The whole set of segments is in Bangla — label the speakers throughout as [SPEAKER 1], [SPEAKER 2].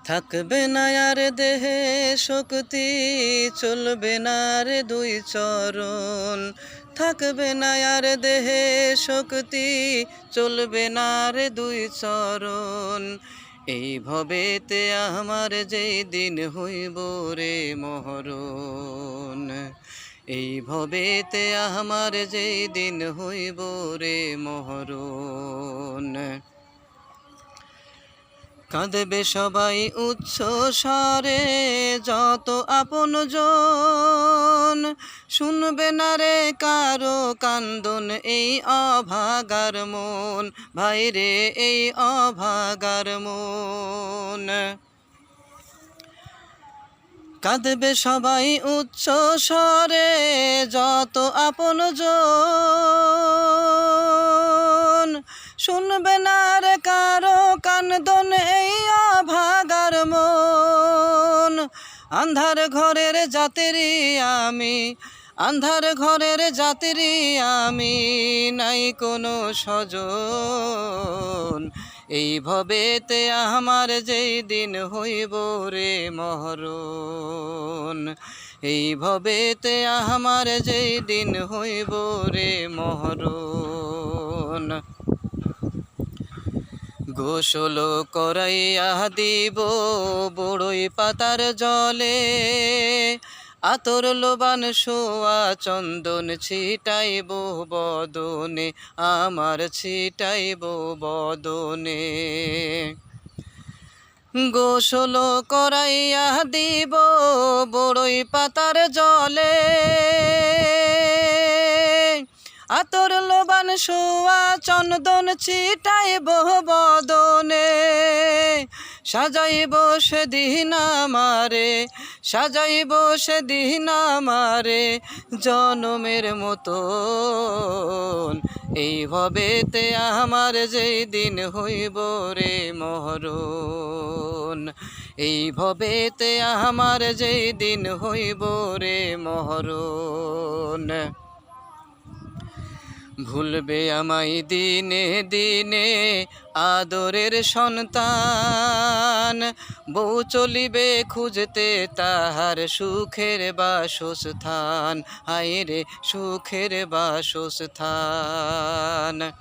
[SPEAKER 1] থাকবে না আর দেহে শক্তি, চলবে না রে দুই চরণ। থাকবে না আর দেহে শক্তি, চলবে না রে দুই চরণ। এই ভবেতে আমার যেই দিন হইব রে মহরণ। এই ভবেতে আমার যেই দিন হইব রে মহরণ। কাঁদবে সবাই উচ্চ স্বরে, যত আপনজন। শুনবে না রে কারো কান্দন, এই অভাগার মন। ভাইরে এই অভাগার মন। কাঁদবে সবাই উচ্চ স্বরে, যত আপনজন। শুনবে না রে কারো কান্দন, এই অভাগার মন। আন্ধার ঘরের যাত্রী আমি, আন্ধার ঘরের যাত্রী আমি, নাই কোনো স্বজন। এই ভবেতে আমার যেই দিন হইব রে মহরণ। এই ভবেতে আমার যেই দিন হইব রে মহরণ। গোসল করাইয়া দিব বড়ই পাতার জলে, আতর লোবান সোয়া চন্দন ছিটাইব বদনে, আমার ছিটাইব বদনে। গোসল করাইয়া দিব বড়ই পাতার জলে, আতর লোবান সোয়া চন্দন ছিটাইব বদনে। সাজাইব সেদিন আমারে, সাজাইব সেদিন আমারে জনমের মতন। এই ভবেতে আমার যেই দিন হইব রে মহরণ। এই ভবেতে আমার যেই দিন হইব রে মহরণ। ভুলবে আমায় দিনে দিনে আদরের সন্তান, বউ চলিবে খুঁজতে তাহার সুখের বাসস্থান। হায়রে সুখের বাসস্থান।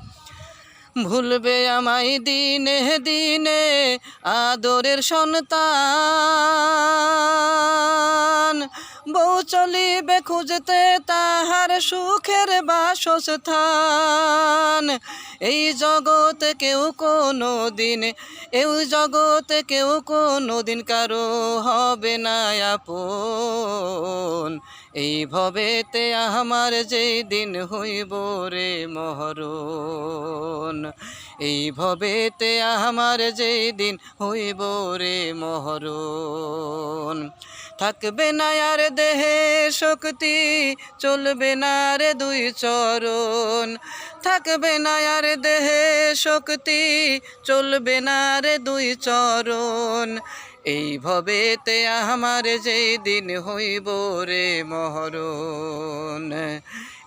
[SPEAKER 1] ভুলবে আমায় দিনে দিনে আদরের সন্তান, বউ চলিবে খুঁজতে তাহার সুখের বাসস্থান। এই জগতে কেউ কোনো দিন, এই জগতে কেউ কোনো দিন কারো হবে না আপন। এই ভবেতে আমার যেই দিন হইব রে মহরণ। এই ভবেতে আমার যেই দিন হইব রে মহরণ। থাকবে না আর দেহে শক্তি, চলবে না রে দুই চরণ। থাকবে না আর দেহে শক্তি, চলবে না রে দুই চরণ। এই ভবেতে আমার যেই দিন হইব রে মহরণ।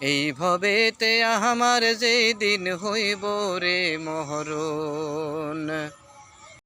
[SPEAKER 1] এই ভবেতে আমার যেই দিন হইব রে মহরণ।